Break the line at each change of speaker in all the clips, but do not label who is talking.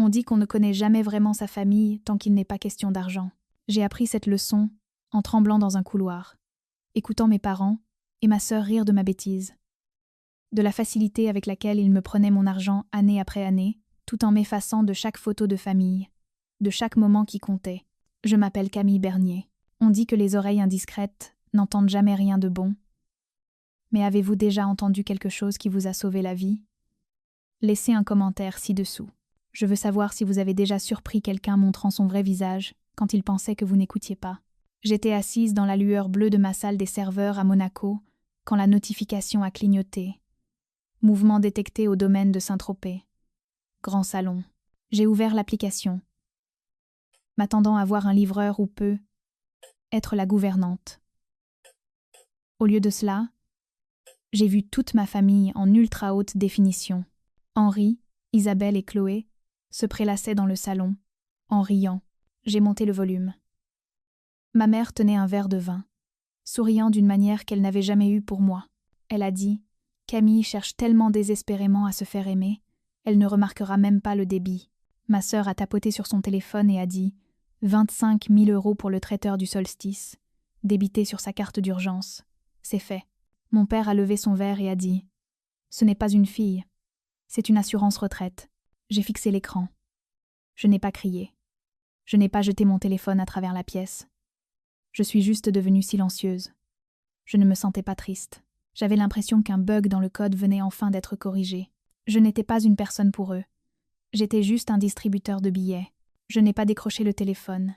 On dit qu'on ne connaît jamais vraiment sa famille tant qu'il n'est pas question d'argent. J'ai appris cette leçon en tremblant dans un couloir, écoutant mes parents et ma sœur rire de ma bêtise. De la facilité avec laquelle ils me prenaient mon argent année après année, tout en m'effaçant de chaque photo de famille, de chaque moment qui comptait. Je m'appelle Camille Bernier. On dit que les oreilles indiscrètes n'entendent jamais rien de bon. Mais avez-vous déjà entendu quelque chose qui vous a sauvé la vie? Laissez un commentaire ci-dessous. Je veux savoir si vous avez déjà surpris quelqu'un montrant son vrai visage quand il pensait que vous n'écoutiez pas. J'étais assise dans la lueur bleue de ma salle des serveurs à Monaco quand la notification a clignoté. Mouvement détecté au domaine de Saint-Tropez. Grand salon. J'ai ouvert l'application, m'attendant à voir un livreur ou peu être la gouvernante. Au lieu de cela, j'ai vu toute ma famille en ultra haute définition. Henri, Isabelle et Chloé se prélassaient dans le salon, en riant. J'ai monté le volume. Ma mère tenait un verre de vin, souriant d'une manière qu'elle n'avait jamais eue pour moi. Elle a dit « Camille cherche tellement désespérément à se faire aimer, elle ne remarquera même pas le débit. » Ma sœur a tapoté sur son téléphone et a dit « 25 000 € pour le traiteur du solstice, débité sur sa carte d'urgence. C'est fait. » Mon père a levé son verre et a dit « Ce n'est pas une fille, c'est une assurance retraite. » J'ai fixé l'écran. Je n'ai pas crié. Je n'ai pas jeté mon téléphone à travers la pièce. Je suis juste devenue silencieuse. Je ne me sentais pas triste. J'avais l'impression qu'un bug dans le code venait enfin d'être corrigé. Je n'étais pas une personne pour eux. J'étais juste un distributeur de billets. Je n'ai pas décroché le téléphone.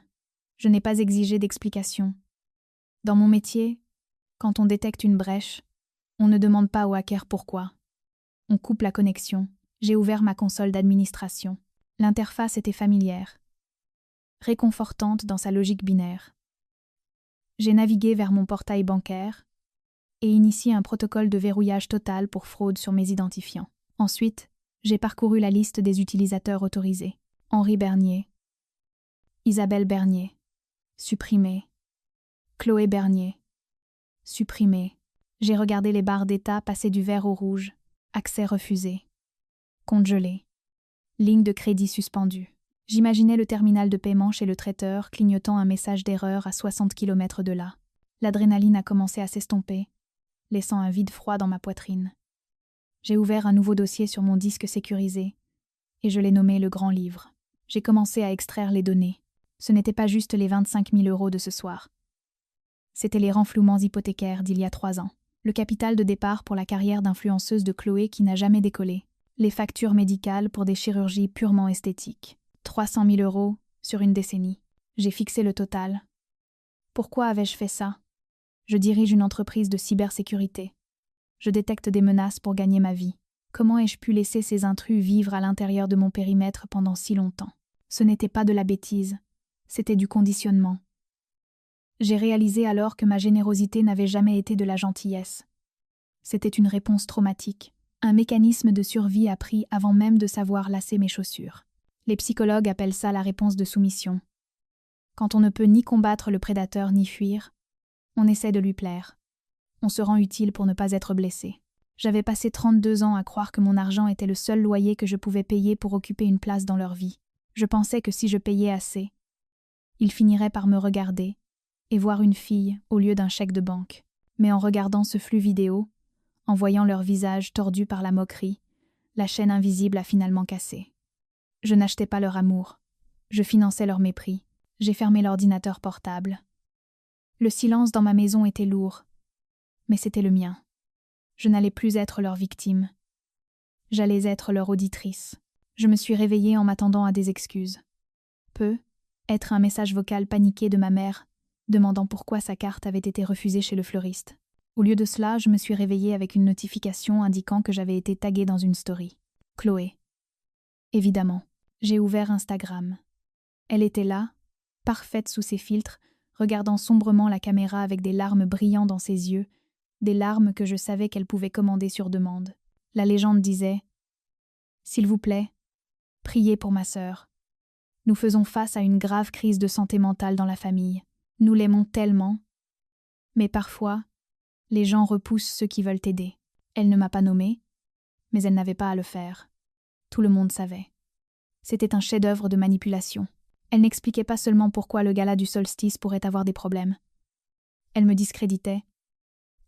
Je n'ai pas exigé d'explication. Dans mon métier, quand on détecte une brèche, on ne demande pas au hacker pourquoi. On coupe la connexion. J'ai ouvert ma console d'administration. L'interface était familière, réconfortante dans sa logique binaire. J'ai navigué vers mon portail bancaire et initié un protocole de verrouillage total pour fraude sur mes identifiants. Ensuite, j'ai parcouru la liste des utilisateurs autorisés. Henri Bernier, Isabelle Bernier, supprimé. Chloé Bernier, supprimé. J'ai regardé les barres d'état passer du vert au rouge. Accès refusé. Compte gelé. Ligne de crédit suspendue. J'imaginais le terminal de paiement chez le traiteur clignotant un message d'erreur à 60 km de là. L'adrénaline a commencé à s'estomper, laissant un vide froid dans ma poitrine. J'ai ouvert un nouveau dossier sur mon disque sécurisé et je l'ai nommé le Grand Livre. J'ai commencé à extraire les données. Ce n'était pas juste les 25 000 € de ce soir. C'étaient les renflouements hypothécaires d'il y a 3 ans. Le capital de départ pour la carrière d'influenceuse de Chloé qui n'a jamais décollé. Les factures médicales pour des chirurgies purement esthétiques. 300 000 € sur une décennie. J'ai fixé le total. Pourquoi avais-je fait ça? Je dirige une entreprise de cybersécurité. Je détecte des menaces pour gagner ma vie. Comment ai-je pu laisser ces intrus vivre à l'intérieur de mon périmètre pendant si longtemps? Ce n'était pas de la bêtise, c'était du conditionnement. J'ai réalisé alors que ma générosité n'avait jamais été de la gentillesse. C'était une réponse traumatique. Un mécanisme de survie appris avant même de savoir lasser mes chaussures. Les psychologues appellent ça la réponse de soumission. Quand on ne peut ni combattre le prédateur ni fuir, on essaie de lui plaire. On se rend utile pour ne pas être blessé. J'avais passé 32 ans à croire que mon argent était le seul loyer que je pouvais payer pour occuper une place dans leur vie. Je pensais que si je payais assez, ils finiraient par me regarder et voir une fille au lieu d'un chèque de banque. Mais en regardant ce flux vidéo, en voyant leur visage tordu par la moquerie, la chaîne invisible a finalement cassé. Je n'achetais pas leur amour. Je finançais leur mépris. J'ai fermé l'ordinateur portable. Le silence dans ma maison était lourd, mais c'était le mien. Je n'allais plus être leur victime. J'allais être leur auditrice. Je me suis réveillée en m'attendant à des excuses. Être un message vocal paniqué de ma mère, demandant pourquoi sa carte avait été refusée chez le fleuriste. Au lieu de cela, je me suis réveillée avec une notification indiquant que j'avais été taguée dans une story. Chloé. Évidemment, j'ai ouvert Instagram. Elle était là, parfaite sous ses filtres, regardant sombrement la caméra avec des larmes brillant dans ses yeux, des larmes que je savais qu'elle pouvait commander sur demande. La légende disait « S'il vous plaît, priez pour ma sœur. Nous faisons face à une grave crise de santé mentale dans la famille. Nous l'aimons tellement. Mais parfois, les gens repoussent ceux qui veulent aider. » Elle ne m'a pas nommée, mais elle n'avait pas à le faire. Tout le monde savait. C'était un chef-d'œuvre de manipulation. Elle n'expliquait pas seulement pourquoi le gala du solstice pourrait avoir des problèmes. Elle me discréditait,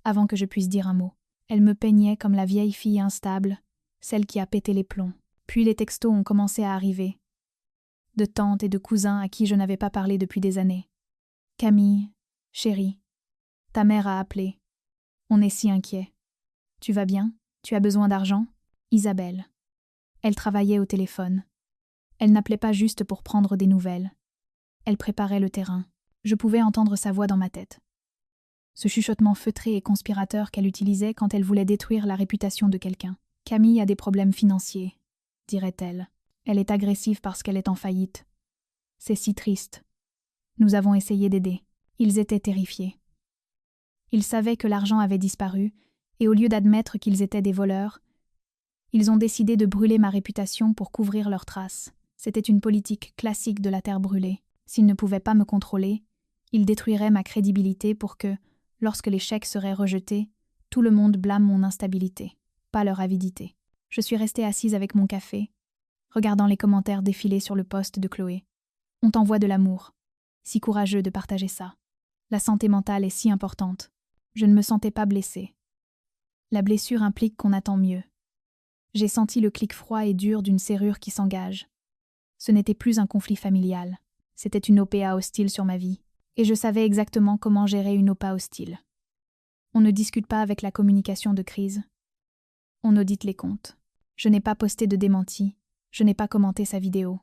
avant que je puisse dire un mot. Elle me peignait comme la vieille fille instable, celle qui a pété les plombs. Puis les textos ont commencé à arriver. De tantes et de cousins à qui je n'avais pas parlé depuis des années. « Camille, chérie, ta mère a appelé. On est si inquiet. Tu vas bien? Tu as besoin d'argent? Isabelle. » Elle travaillait au téléphone. Elle n'appelait pas juste pour prendre des nouvelles. Elle préparait le terrain. Je pouvais entendre sa voix dans ma tête. Ce chuchotement feutré et conspirateur qu'elle utilisait quand elle voulait détruire la réputation de quelqu'un. « Camille a des problèmes financiers, » dirait-elle. « Elle est agressive parce qu'elle est en faillite. C'est si triste. Nous avons essayé d'aider. » Ils étaient terrifiés. Ils savaient que l'argent avait disparu, et au lieu d'admettre qu'ils étaient des voleurs, ils ont décidé de brûler ma réputation pour couvrir leurs traces. C'était une politique classique de la terre brûlée. S'ils ne pouvaient pas me contrôler, ils détruiraient ma crédibilité pour que, lorsque les chèques seraient rejetés, tout le monde blâme mon instabilité, pas leur avidité. Je suis restée assise avec mon café, regardant les commentaires défiler sur le post de Chloé. On t'envoie de l'amour. Si courageux de partager ça. La santé mentale est si importante. Je ne me sentais pas blessée. La blessure implique qu'on attend mieux. J'ai senti le clic froid et dur d'une serrure qui s'engage. Ce n'était plus un conflit familial. C'était une OPA hostile sur ma vie. Et je savais exactement comment gérer une OPA hostile. On ne discute pas avec la communication de crise. On audite les comptes. Je n'ai pas posté de démenti. Je n'ai pas commenté sa vidéo.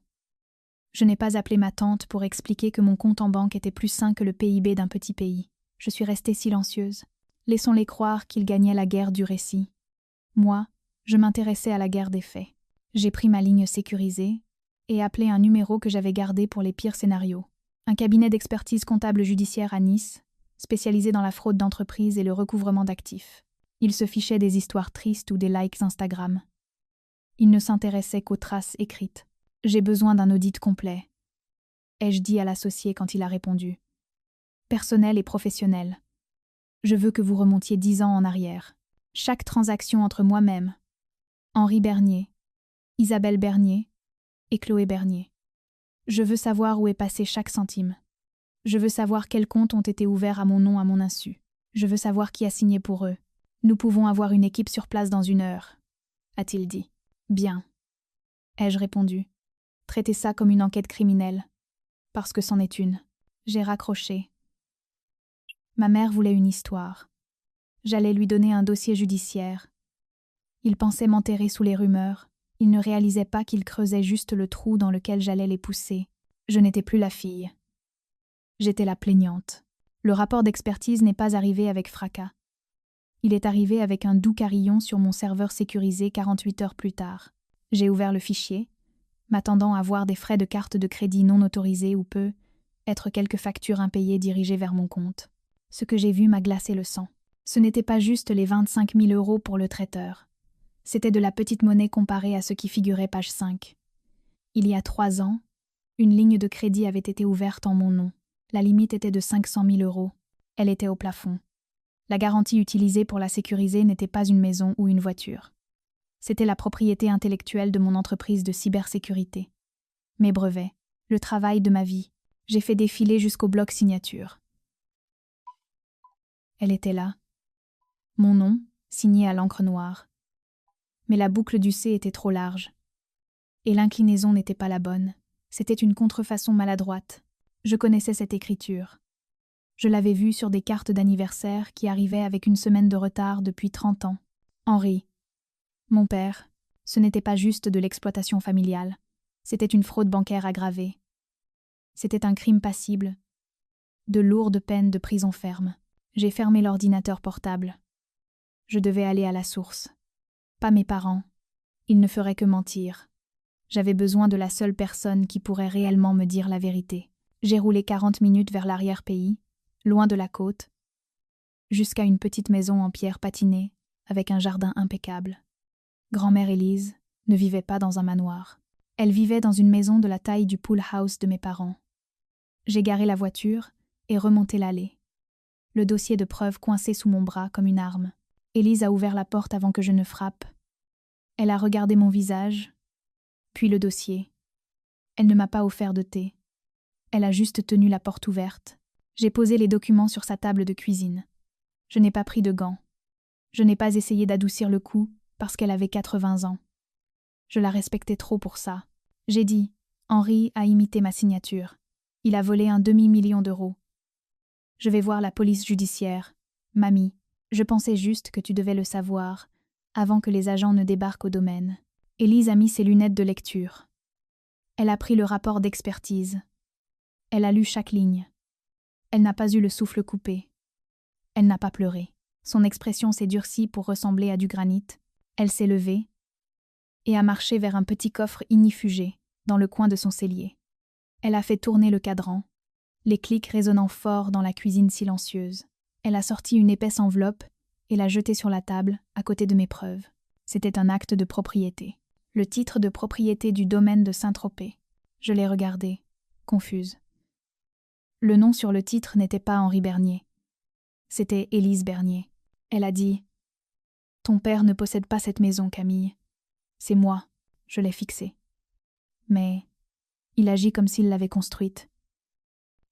Je n'ai pas appelé ma tante pour expliquer que mon compte en banque était plus sain que le PIB d'un petit pays. Je suis restée silencieuse. Laissons-les croire qu'ils gagnaient la guerre du récit. Moi, je m'intéressais à la guerre des faits. J'ai pris ma ligne sécurisée et appelé un numéro que j'avais gardé pour les pires scénarios. Un cabinet d'expertise comptable judiciaire à Nice, spécialisé dans la fraude d'entreprise et le recouvrement d'actifs. Il se fichait des histoires tristes ou des likes Instagram. Il ne s'intéressait qu'aux traces écrites. « J'ai besoin d'un audit complet », ai-je dit à l'associé quand il a répondu. « Personnel et professionnel. Je veux que vous remontiez 10 ans en arrière. Chaque transaction entre moi-même, Henri Bernier, Isabelle Bernier et Chloé Bernier. Je veux savoir où est passé chaque centime. Je veux savoir quels comptes ont été ouverts à mon nom à mon insu. Je veux savoir qui a signé pour eux. Nous pouvons avoir une équipe sur place dans 1 heure, a-t-il dit. Bien, ai-je répondu. Traitez ça comme une enquête criminelle, parce que c'en est une. J'ai raccroché. Ma mère voulait une histoire. J'allais lui donner un dossier judiciaire. Il pensait m'enterrer sous les rumeurs. Il ne réalisait pas qu'il creusait juste le trou dans lequel j'allais les pousser. Je n'étais plus la fille. J'étais la plaignante. Le rapport d'expertise n'est pas arrivé avec fracas. Il est arrivé avec un doux carillon sur mon serveur sécurisé 48 heures plus tard. J'ai ouvert le fichier, m'attendant à voir des frais de carte de crédit non autorisés ou peu, être quelques factures impayées dirigées vers mon compte. Ce que j'ai vu m'a glacé le sang. Ce n'était pas juste les 25 000 € pour le traiteur. C'était de la petite monnaie comparée à ce qui figurait page 5. Il y a 3 ans, une ligne de crédit avait été ouverte en mon nom. La limite était de 500 000 €. Elle était au plafond. La garantie utilisée pour la sécuriser n'était pas une maison ou une voiture. C'était la propriété intellectuelle de mon entreprise de cybersécurité. Mes brevets, le travail de ma vie. J'ai fait défiler jusqu'au bloc signature. Elle était là. Mon nom, signé à l'encre noire. Mais la boucle du C était trop large. Et l'inclinaison n'était pas la bonne. C'était une contrefaçon maladroite. Je connaissais cette écriture. Je l'avais vue sur des cartes d'anniversaire qui arrivaient avec 1 semaine de retard depuis 30 ans. Henri. Mon père, ce n'était pas juste de l'exploitation familiale. C'était une fraude bancaire aggravée. C'était un crime passible. De lourdes peines de prison ferme. J'ai fermé l'ordinateur portable. Je devais aller à la source. Pas mes parents. Ils ne feraient que mentir. J'avais besoin de la seule personne qui pourrait réellement me dire la vérité. J'ai roulé 40 minutes vers l'arrière-pays, loin de la côte, jusqu'à une petite maison en pierre patinée, avec un jardin impeccable. Grand-mère Élise ne vivait pas dans un manoir. Elle vivait dans une maison de la taille du pool house de mes parents. J'ai garé la voiture et remonté l'allée. Le dossier de preuve coincé sous mon bras comme une arme. Élise a ouvert la porte avant que je ne frappe. Elle a regardé mon visage, puis le dossier. Elle ne m'a pas offert de thé. Elle a juste tenu la porte ouverte. J'ai posé les documents sur sa table de cuisine. Je n'ai pas pris de gants. Je n'ai pas essayé d'adoucir le coup parce qu'elle avait 80 ans. Je la respectais trop pour ça. J'ai dit, Henri a imité ma signature. Il a volé un demi-million d'euros. Je vais voir la police judiciaire. Mamie, je pensais juste que tu devais le savoir, avant que les agents ne débarquent au domaine. Élise a mis ses lunettes de lecture. Elle a pris le rapport d'expertise. Elle a lu chaque ligne. Elle n'a pas eu le souffle coupé. Elle n'a pas pleuré. Son expression s'est durcie pour ressembler à du granit. Elle s'est levée et a marché vers un petit coffre ignifugé dans le coin de son cellier. Elle a fait tourner le cadran, les clics résonnant fort dans la cuisine silencieuse. Elle a sorti une épaisse enveloppe et l'a jetée sur la table, à côté de mes preuves. C'était un acte de propriété. Le titre de propriété du domaine de Saint-Tropez. Je l'ai regardé, confuse. Le nom sur le titre n'était pas Henri Bernier. C'était Élise Bernier. Elle a dit « Ton père ne possède pas cette maison, Camille. C'est moi, je l'ai fixée. » Mais il agit comme s'il l'avait construite.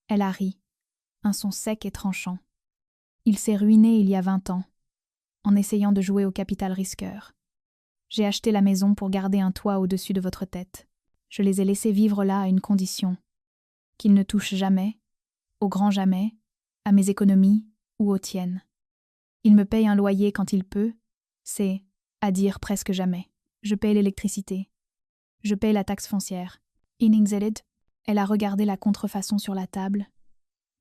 Elle a ri, un son sec et tranchant. Il s'est ruiné il y a 20 ans, en essayant de jouer au capital risqueur. J'ai acheté la maison pour garder un toit au-dessus de votre tête. Je les ai laissés vivre là à une condition, qu'ils ne touchent jamais, au grand jamais, à mes économies ou aux tiennes. Il me paye un loyer quand il peut, c'est, à dire presque jamais. Je paye l'électricité. Je paye la taxe foncière. Iningzelled, elle a regardé la contrefaçon sur la table,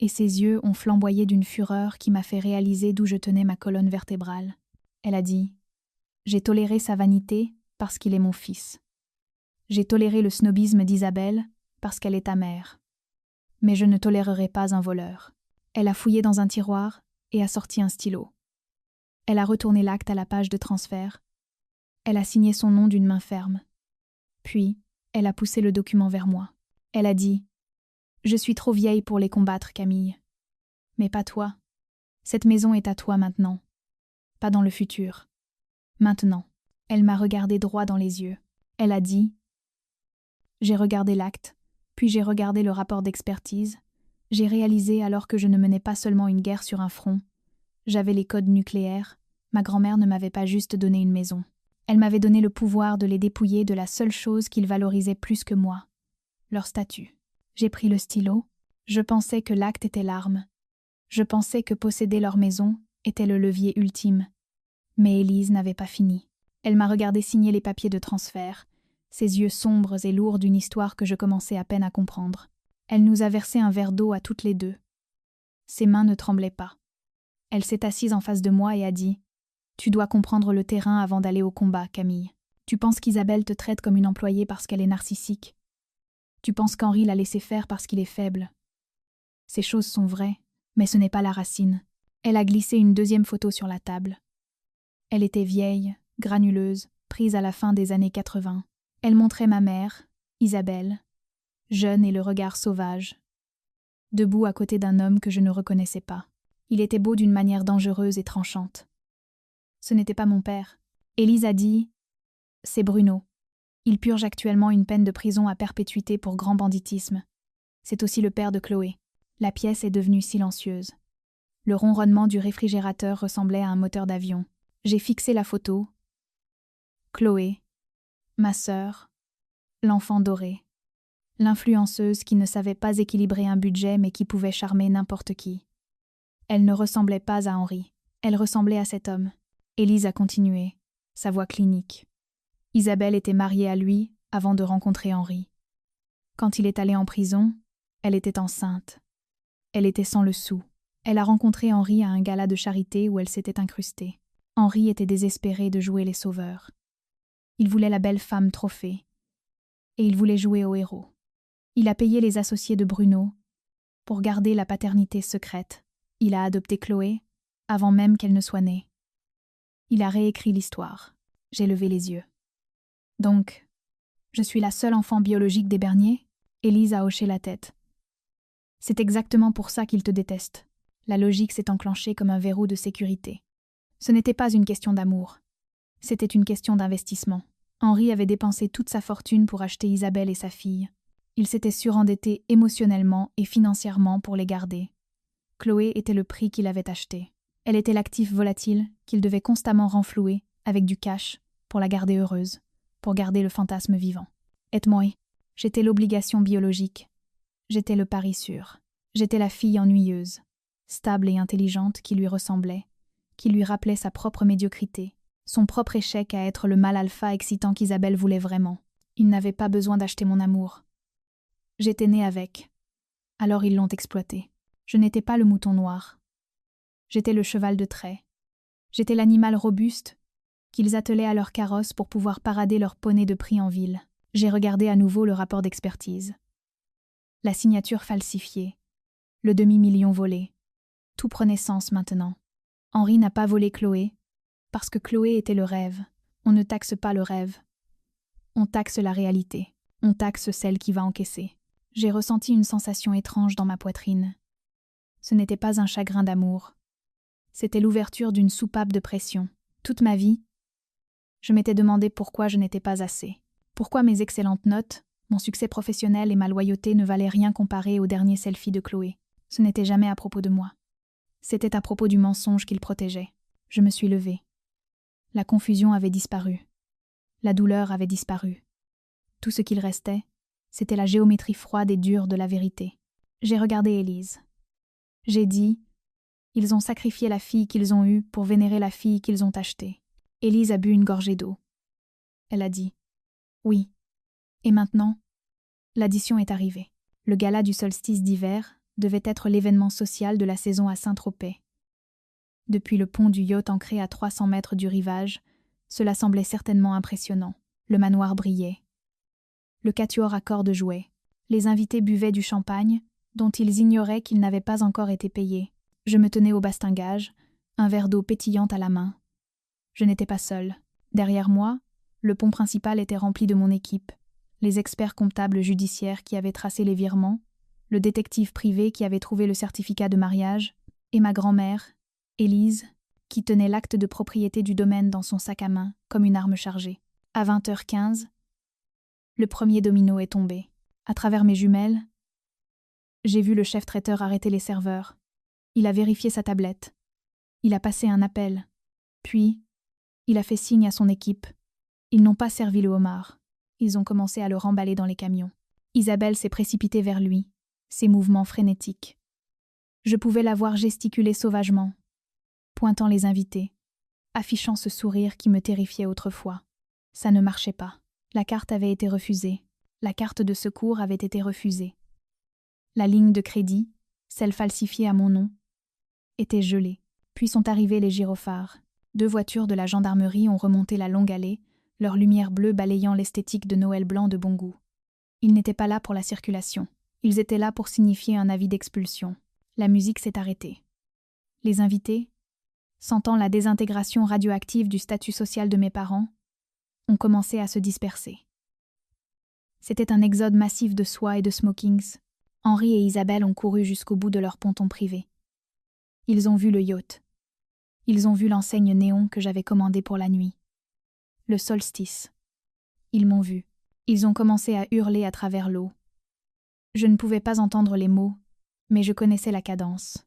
et ses yeux ont flamboyé d'une fureur qui m'a fait réaliser d'où je tenais ma colonne vertébrale. Elle a dit « J'ai toléré sa vanité parce qu'il est mon fils. J'ai toléré le snobisme d'Isabelle parce qu'elle est ta mère. Mais je ne tolérerai pas un voleur. » Elle a fouillé dans un tiroir et a sorti un stylo. Elle a retourné l'acte à la page de transfert. Elle a signé son nom d'une main ferme. Puis, elle a poussé le document vers moi. Elle a dit « Je suis trop vieille pour les combattre, Camille. Mais pas toi. Cette maison est à toi maintenant. Pas dans le futur. Maintenant. » Elle m'a regardé droit dans les yeux. Elle a dit « J'ai regardé l'acte, puis j'ai regardé le rapport d'expertise. J'ai réalisé alors que je ne menais pas seulement une guerre sur un front. J'avais les codes nucléaires. Ma grand-mère ne m'avait pas juste donné une maison. Elle m'avait donné le pouvoir de les dépouiller de la seule chose qu'ils valorisaient plus que moi, leur statut. J'ai pris le stylo. Je pensais que l'acte était l'arme. Je pensais que posséder leur maison était le levier ultime. Mais Élise n'avait pas fini. Elle m'a regardé signer les papiers de transfert, ses yeux sombres et lourds d'une histoire que je commençais à peine à comprendre. Elle nous a versé un verre d'eau à toutes les deux. Ses mains ne tremblaient pas. Elle s'est assise en face de moi et a dit « Tu dois comprendre le terrain avant d'aller au combat, Camille. Tu penses qu'Isabelle te traite comme une employée parce qu'elle est narcissique. Tu penses qu'Henri l'a laissé faire parce qu'il est faible. Ces choses sont vraies, mais ce n'est pas la racine. » Elle a glissé une deuxième photo sur la table. Elle était vieille, granuleuse, prise à la fin des années 80. Elle montrait ma mère, Isabelle, jeune et le regard sauvage, debout à côté d'un homme que je ne reconnaissais pas. Il était beau d'une manière dangereuse et tranchante. Ce n'était pas mon père. Élise a dit « C'est Bruno. Il purge actuellement une peine de prison à perpétuité pour grand banditisme. C'est aussi le père de Chloé. » La pièce est devenue silencieuse. Le ronronnement du réfrigérateur ressemblait à un moteur d'avion. J'ai fixé la photo. Chloé, ma sœur, l'enfant doré, l'influenceuse qui ne savait pas équilibrer un budget mais qui pouvait charmer n'importe qui. Elle ne ressemblait pas à Henri. Elle ressemblait à cet homme. Élise a continué, sa voix clinique. Isabelle était mariée à lui avant de rencontrer Henri. Quand il est allé en prison, elle était enceinte. Elle était sans le sou. Elle a rencontré Henri à un gala de charité où elle s'était incrustée. Henri était désespéré de jouer les sauveurs. Il voulait la belle femme trophée. Et il voulait jouer au héros. Il a payé les associés de Bruno pour garder la paternité secrète. Il a adopté Chloé avant même qu'elle ne soit née. Il a réécrit l'histoire. J'ai levé les yeux. Donc, je suis la seule enfant biologique des Bernier ? Élise a hoché la tête. C'est exactement pour ça qu'il te déteste. La logique s'est enclenchée comme un verrou de sécurité. Ce n'était pas une question d'amour. C'était une question d'investissement. Henri avait dépensé toute sa fortune pour acheter Isabelle et sa fille. Il s'était surendetté émotionnellement et financièrement pour les garder. Chloé était le prix qu'il avait acheté. Elle était l'actif volatile qu'il devait constamment renflouer avec du cash pour la garder heureuse, pour garder le fantasme vivant. Et moi, j'étais l'obligation biologique. J'étais le pari sûr. J'étais la fille ennuyeuse, stable et intelligente qui lui ressemblait, qui lui rappelait sa propre médiocrité, son propre échec à être le mâle alpha excitant qu'Isabelle voulait vraiment. Il n'avait pas besoin d'acheter mon amour. J'étais née avec. Alors ils l'ont exploité. Je n'étais pas le mouton noir. J'étais le cheval de trait. J'étais l'animal robuste qu'ils attelaient à leur carrosse pour pouvoir parader leur poney de prix en ville. J'ai regardé à nouveau le rapport d'expertise. La signature falsifiée. Le demi-million volé. Tout prenait sens maintenant. Henri n'a pas volé Chloé, parce que Chloé était le rêve. On ne taxe pas le rêve. On taxe la réalité. On taxe celle qui va encaisser. J'ai ressenti une sensation étrange dans ma poitrine. Ce n'était pas un chagrin d'amour. C'était l'ouverture d'une soupape de pression. Toute ma vie, je m'étais demandé pourquoi je n'étais pas assez. Pourquoi mes excellentes notes, mon succès professionnel et ma loyauté ne valaient rien comparé au dernier selfie de Chloé. Ce n'était jamais à propos de moi. C'était à propos du mensonge qu'il protégeait. Je me suis levée. La confusion avait disparu. La douleur avait disparu. Tout ce qu'il restait, c'était la géométrie froide et dure de la vérité. J'ai regardé Élise. J'ai dit, ils ont sacrifié la fille qu'ils ont eue pour vénérer la fille qu'ils ont achetée. Élise a bu une gorgée d'eau. Elle a dit, oui. Et maintenant, l'addition est arrivée. Le gala du solstice d'hiver devait être l'événement social de la saison à Saint-Tropez. Depuis le pont du yacht ancré à 300 mètres du rivage, cela semblait certainement impressionnant. Le manoir brillait. Le quatuor à cordes jouait. Les invités buvaient du champagne, dont ils ignoraient qu'il n'avait pas encore été payé. Je me tenais au bastingage, un verre d'eau pétillante à la main. Je n'étais pas seule. Derrière moi, le pont principal était rempli de mon équipe, les experts comptables judiciaires qui avaient tracé les virements, le détective privé qui avait trouvé le certificat de mariage, et ma grand-mère, Élise, qui tenait l'acte de propriété du domaine dans son sac à main, comme une arme chargée. À 20h15, le premier domino est tombé. À travers mes jumelles, j'ai vu le chef traiteur arrêter les serveurs. Il a vérifié sa tablette. Il a passé un appel. Puis, il a fait signe à son équipe. Ils n'ont pas servi le homard. Ils ont commencé à le remballer dans les camions. Isabelle s'est précipitée vers lui, ses mouvements frénétiques. Je pouvais la voir gesticuler sauvagement, pointant les invités, affichant ce sourire qui me terrifiait autrefois. Ça ne marchait pas. La carte avait été refusée. La carte de secours avait été refusée. La ligne de crédit, celle falsifiée à mon nom, était gelée. Puis sont arrivés les gyrophares. 2 voitures de la gendarmerie ont remonté la longue allée, leur lumière bleue balayant l'esthétique de Noël blanc de bon goût. Ils n'étaient pas là pour la circulation. Ils étaient là pour signifier un avis d'expulsion. La musique s'est arrêtée. Les invités, sentant la désintégration radioactive du statut social de mes parents, ont commencé à se disperser. C'était un exode massif de soie et de smokings. Henri et Isabelle ont couru jusqu'au bout de leur ponton privé. Ils ont vu le yacht. Ils ont vu l'enseigne néon que j'avais commandée pour la nuit. Le solstice. Ils m'ont vu. Ils ont commencé à hurler à travers l'eau. Je ne pouvais pas entendre les mots, mais je connaissais la cadence.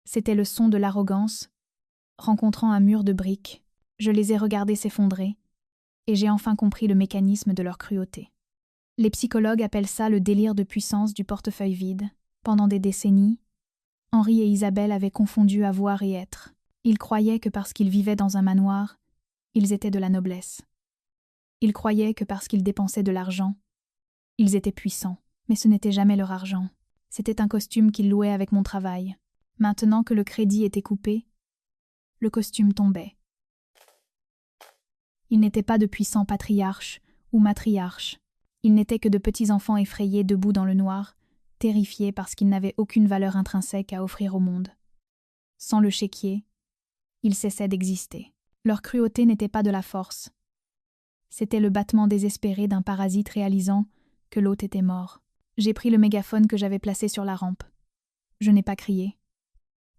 C'était le son de l'arrogance. Rencontrant un mur de briques, je les ai regardés s'effondrer, et j'ai enfin compris le mécanisme de leur cruauté. Les psychologues appellent ça le délire de puissance du portefeuille vide. Pendant des décennies, Henri et Isabelle avaient confondu avoir et être. Ils croyaient que parce qu'ils vivaient dans un manoir, ils étaient de la noblesse. Ils croyaient que parce qu'ils dépensaient de l'argent, ils étaient puissants. Mais ce n'était jamais leur argent. C'était un costume qu'ils louaient avec mon travail. Maintenant que le crédit était coupé, le costume tombait. Ils n'étaient pas de puissants patriarches ou matriarches. Ils n'étaient que de petits enfants effrayés debout dans le noir, terrifiés parce qu'ils n'avaient aucune valeur intrinsèque à offrir au monde. Sans le chéquier, ils cessaient d'exister. Leur cruauté n'était pas de la force. C'était le battement désespéré d'un parasite réalisant que l'hôte était mort. J'ai pris le mégaphone que j'avais placé sur la rampe. Je n'ai pas crié.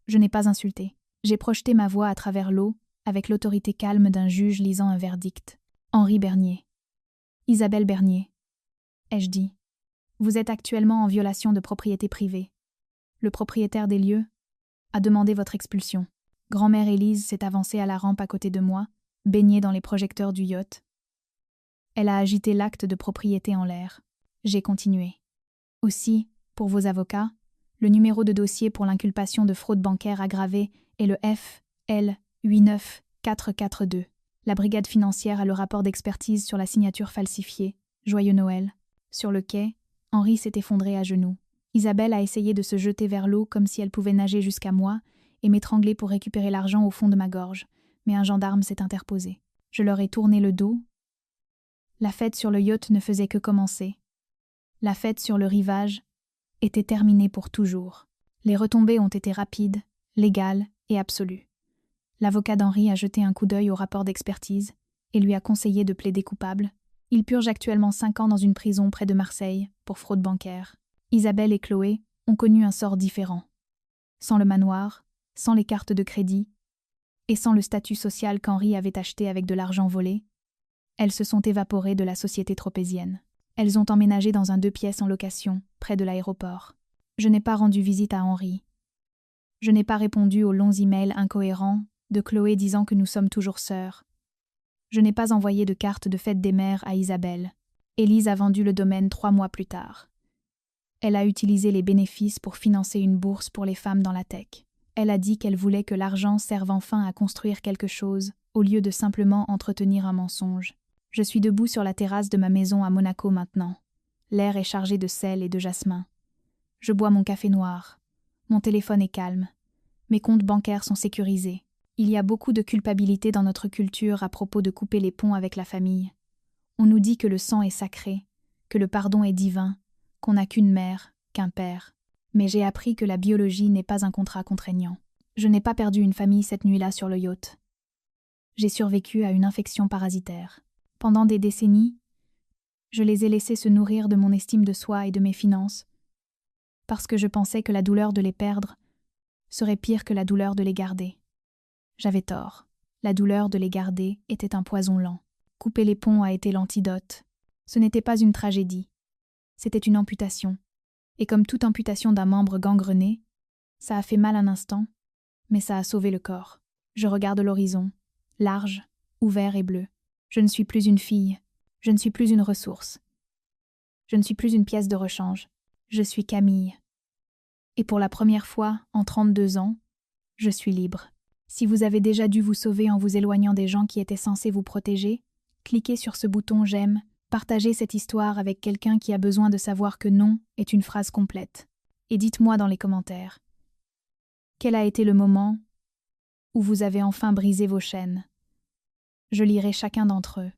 Je n'ai pas insulté. J'ai projeté ma voix à travers l'eau avec l'autorité calme d'un juge lisant un verdict. Henri Bernier. Isabelle Bernier. Ai-je dit. Vous êtes actuellement en violation de propriété privée. Le propriétaire des lieux a demandé votre expulsion. Grand-mère Élise s'est avancée à la rampe à côté de moi, baignée dans les projecteurs du yacht. Elle a agité l'acte de propriété en l'air. J'ai continué. Aussi, pour vos avocats, le numéro de dossier pour l'inculpation de fraude bancaire aggravée est le FL 89442. La brigade financière a le rapport d'expertise sur la signature falsifiée. Joyeux Noël. Sur le quai, Henri s'est effondré à genoux. Isabelle a essayé de se jeter vers l'eau comme si elle pouvait nager jusqu'à moi et m'étrangler pour récupérer l'argent au fond de ma gorge, mais un gendarme s'est interposé. Je leur ai tourné le dos. La fête sur le yacht ne faisait que commencer. La fête sur le rivage était terminée pour toujours. Les retombées ont été rapides, légales et absolues. L'avocat d'Henri a jeté un coup d'œil au rapport d'expertise et lui a conseillé de plaider coupable. Il purge actuellement 5 ans dans une prison près de Marseille pour fraude bancaire. Isabelle et Chloé ont connu un sort différent. Sans le manoir, sans les cartes de crédit et sans le statut social qu'Henri avait acheté avec de l'argent volé, elles se sont évaporées de la société tropézienne. Elles ont emménagé dans un 2 pièces en location, près de l'aéroport. Je n'ai pas rendu visite à Henri. Je n'ai pas répondu aux longs emails incohérents de Chloé disant que nous sommes toujours sœurs. Je n'ai pas envoyé de carte de fête des mères à Isabelle. Élise a vendu le domaine 3 mois plus tard. Elle a utilisé les bénéfices pour financer une bourse pour les femmes dans la tech. Elle a dit qu'elle voulait que l'argent serve enfin à construire quelque chose, au lieu de simplement entretenir un mensonge. Je suis debout sur la terrasse de ma maison à Monaco maintenant. L'air est chargé de sel et de jasmin. Je bois mon café noir. Mon téléphone est calme. Mes comptes bancaires sont sécurisés. Il y a beaucoup de culpabilité dans notre culture à propos de couper les ponts avec la famille. On nous dit que le sang est sacré, que le pardon est divin, qu'on n'a qu'une mère, qu'un père. Mais j'ai appris que la biologie n'est pas un contrat contraignant. Je n'ai pas perdu une famille cette nuit-là sur le yacht. J'ai survécu à une infection parasitaire. Pendant des décennies, je les ai laissés se nourrir de mon estime de soi et de mes finances, parce que je pensais que la douleur de les perdre serait pire que la douleur de les garder. J'avais tort. La douleur de les garder était un poison lent. Couper les ponts a été l'antidote. Ce n'était pas une tragédie. C'était une amputation. Et comme toute amputation d'un membre gangrené, ça a fait mal un instant, mais ça a sauvé le corps. Je regarde l'horizon, large, ouvert et bleu. Je ne suis plus une fille. Je ne suis plus une ressource. Je ne suis plus une pièce de rechange. Je suis Camille. Et pour la première fois, en 32 ans, je suis libre. Si vous avez déjà dû vous sauver en vous éloignant des gens qui étaient censés vous protéger, cliquez sur ce bouton « J'aime », partagez cette histoire avec quelqu'un qui a besoin de savoir que non est une phrase complète. Et dites-moi dans les commentaires. Quel a été le moment où vous avez enfin brisé vos chaînes? Je lirai chacun d'entre eux.